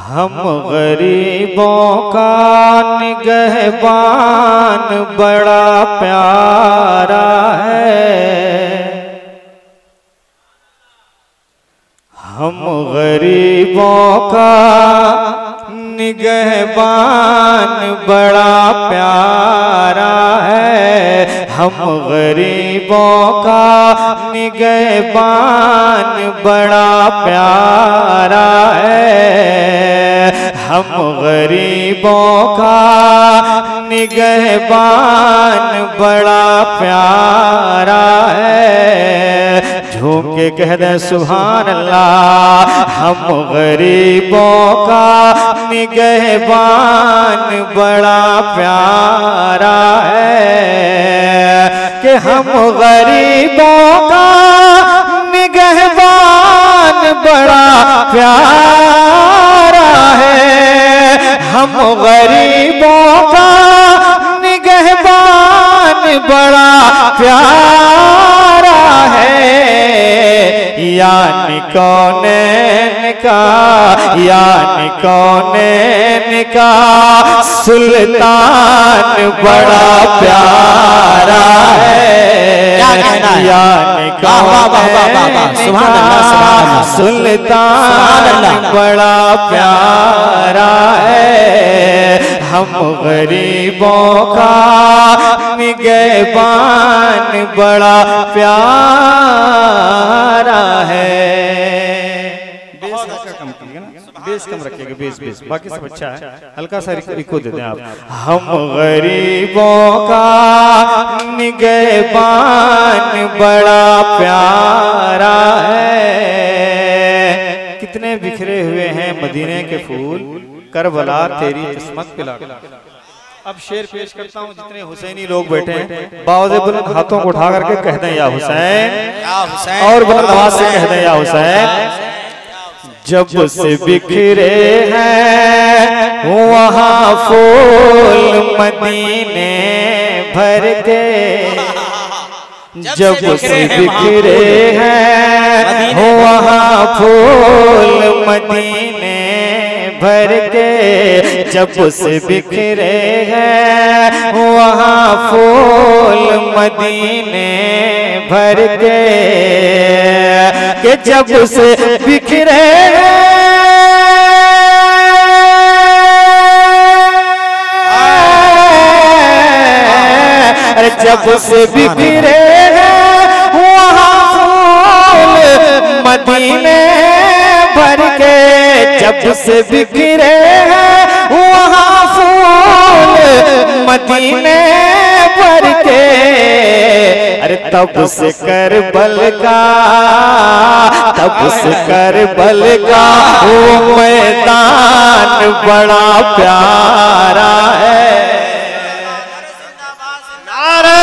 हम गरीबों का निगहबान बड़ा प्यारा है। हम गरीबों का निगहबान बड़ा प्यारा है। हम गरीबों का निगहबान बड़ा प्यारा है। हम गरीबों का निगहबान बड़ा प्यारा है। झूम के कह दे सुभान अल्लाह। हम गरीबों का निगहबान बड़ा प्यारा है कि हम गरीबों का निगहबान बड़ा प्यारा है। हम गरीबों का निगहबान बड़ा प्यारा है। यानी कौनैन का, यानी कौनैन का सुल्तान बड़ा प्यारा है। यानी कौनैन का सुल्तान बड़ा प्यारा है। हम गरीबों का निगहबान बड़ा प्यारा है। बेस कम रखिएगा, बेस बेस बाकी सब अच्छा है, हल्का सा इको दे दें आप। हम गरीबों का निगहबान बड़ा प्यारा है। कितने बिखरे हुए हैं मदीने के फूल, करबला तेरी किस्मत पिला। अब शेर पेश करता हूँ। जितने हुसैनी लोग बैठे हैं बावज़े बुलंद हाथों को उठा करके कह दें या हुसैन, और बुलंद आवाज से कह दें या हुसैन। जब से बिखरे हैं वहाँ फूल मदीने भर के, जब से बिखरे हैं वहाँ फूल मदीने भर के, जब से बिखरे हैं वहाँ फूल मदीने भर के, कि जब से बिखरे हैं, जब से बिखरे हैं वहाँ फूल मदीने भर के, जब से बिखरे हैं वहाँ फूल मदीने भर के। अरे तब से करबल का, तब से करबल का वो मैदान बड़ा प्यारा है। नारे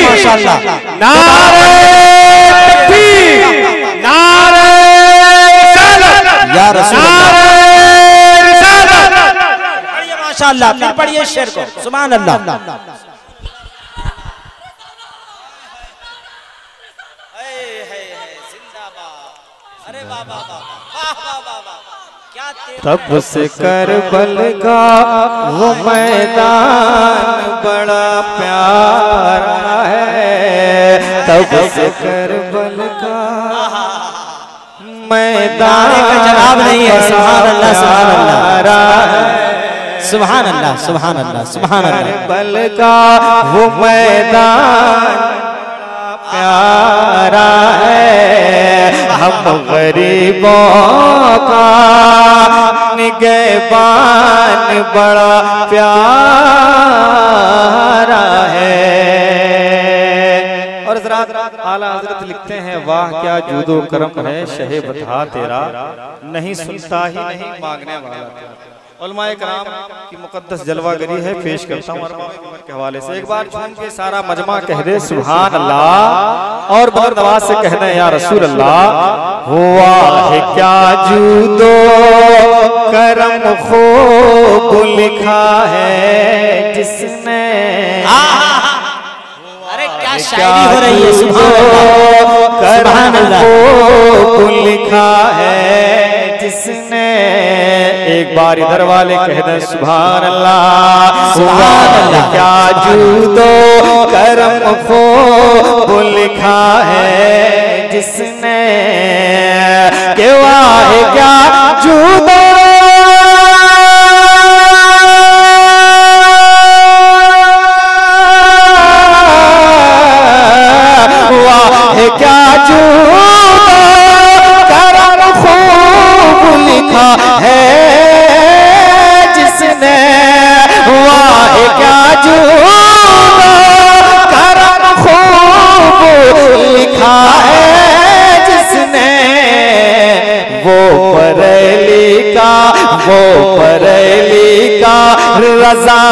माशाअल्लाह, नारे तकबीर, नारे या रसूल अल्लाह, माशाअल्लाह। फिर पढ़िए शेर को, सुभान अल्लाह। तब से करबल का वो मैदान बड़ा प्यारा है। तब से करबल का मैदान का जवाब नहीं है। सुभान अल्लाह, सुभान अल्लाह, सुभान अल्लाह, सुभान अल्लाह, सुभान अल्लाह। करबल का वो मैदान प्यारा है। हम गरीबों का निगहबान बड़ा प्यारा है। और आला हजरत लिखते हैं, वाह क्या जूदो करम है शहे बता तेरा, नहीं सुनता ही नहीं मांगने वाला तेरा। उलमाए कराम की मुकद्दस जलवागरी है, पेश करता हूँ के हवाले से। एक बार झूम के सारा मजमा कह दे सुभान अल्लाह, और बहुत आवाज से कह दे या रसूल अल्लाह। हुआ है क्या जूदो करम खूब लिखा है जिसने, शायरी हो रही है। सुभान अल्लाह। को लिखा है जिसने, एक बार इधर वाले कह दे सुभान अल्लाह। सुभान अल्लाह। क्या जूदो करम को लिखा है जिसने, के वाहे क्या जूदो क्या जूदो करम खूब लिखा है जिसने, वाह क्या जूदो करम खूब लिखा है जिसने, वो परेली का रज़ा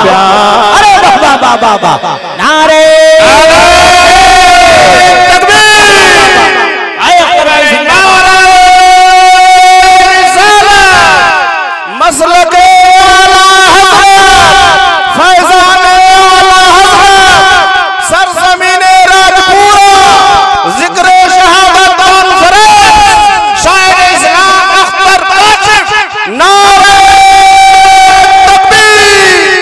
प्यार। अरे बाबा बाबा नारे मसलक फैजान सरजमीन राजपुरा जिक्र शहादत कॉन्फ्रेंस शायर इस्लाम अख्तर काशिफ नारे तकबीर।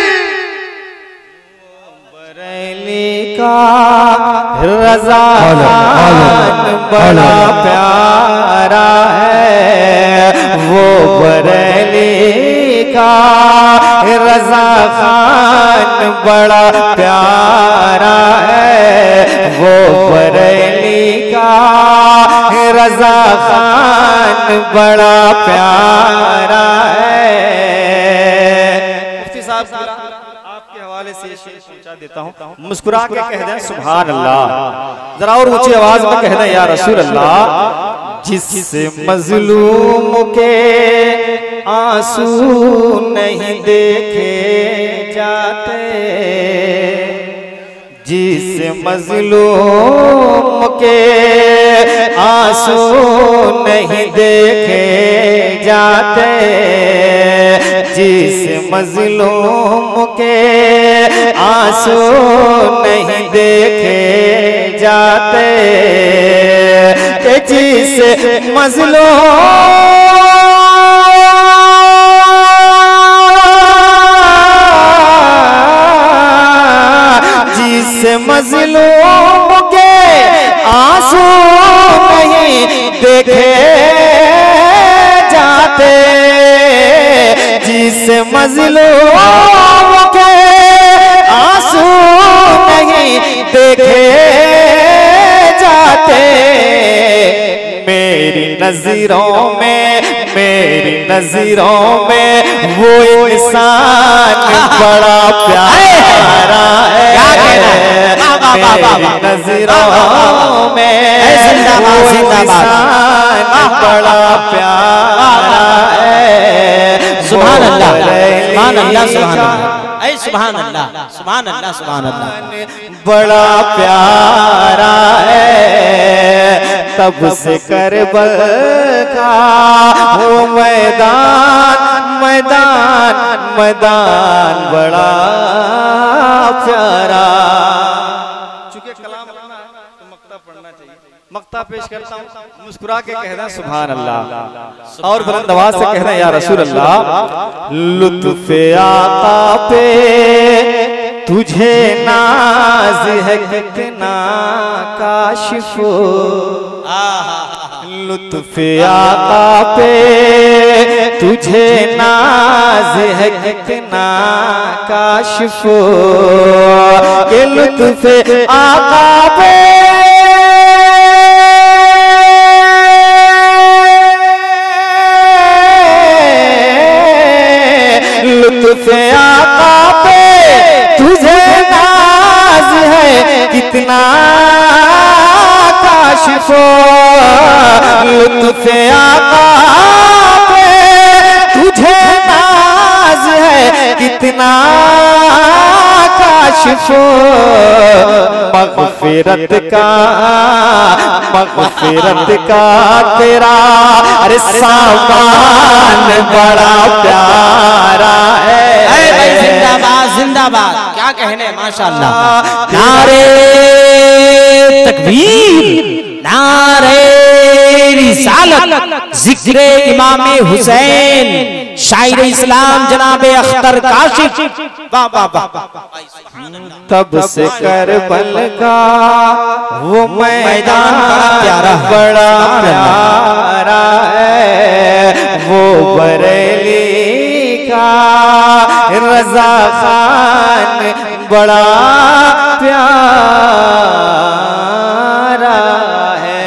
बरेली का रज़ा बड़ा प्यारा है, वो बरेली का रज़ा खान बड़ा प्यारा है, वो बरेली का रज़ा खान बड़ा प्यारा है। मुफ्ती साहब आपके हवाले से शेर पहुंचा देता हूं, मुस्कुरा के कह दें सुभान अल्लाह, जरा और ऊंची आवाज में कह दें या रसूल अल्लाह। जिससे मजलूम के आंसू नहीं देखे जाते, जिस मजलूम के आंसू नहीं देखे जाते, जिस मजलूम के आंसू नहीं देखे जाते, कि जिस मजलूम मजलूम के आंसू नहीं देखे जाते, जिस मजलूम के आंसू नहीं देखे जाते, मेरी नजरों में वो इंसान बड़ा प्यारा है, मेरी नजरों में वो इंसान बड़ा प्यारा है। सुभान अल्लाह सुभान अल्लाह सुभान अल्लाह, ऐ सुभान अल्लाह सुभान अल्लाह सुभान अल्लाह, बड़ा प्यारा है। तब से करबल का वो मैदान बड़ा प्यारा। चूंकि कलाम अपना है तो मक्ता पढ़ना चाहिए, मक्ता पेश करता हूँ, मुस्कुरा के कहना सुभान अल्लाह, और बुलंद आवाज से कहना या रसूल अल्लाह। लुत्फ़े आका पे तुझे नाज है कितना काशिफ, लुत्फ़े आका पे तुझे नाज है कितना काशिफ, के लुत्फ़े आका पे लुत्फ़े आका पे तुझे नाज है कितना काशिफ, लुत्फ़े आका पे तुझे नाज है कितना काशिफ, मग़फ़िरत का तेरा अरे सामान बड़ा प्यारा है। जिंदाबाद जिंदाबाद, क्या कहने, माशाअल्लाह। नारे तकबीर, नारे रिसालत, जिक्रे इमाम हुसैन, शायर इस्लाम जनाबे अख्तर काशिफ। वाह वाह वाह। तब से करबल का वो मैदान बड़ा प्यारा है, वो बरेली का रजा खान बड़ा प्यारा है।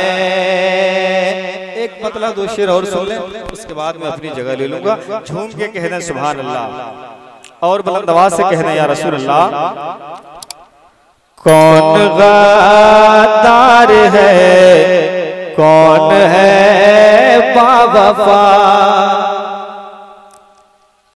एक मतलब दो शेर और सुन लें, उसके बाद मैं अपनी जगह ले लूंगा। झूम के कहना सुभान अल्लाह और बुलंद आवाज से कहना या रसूल अल्लाह। कौन गद्दार है, कौन है बावफा,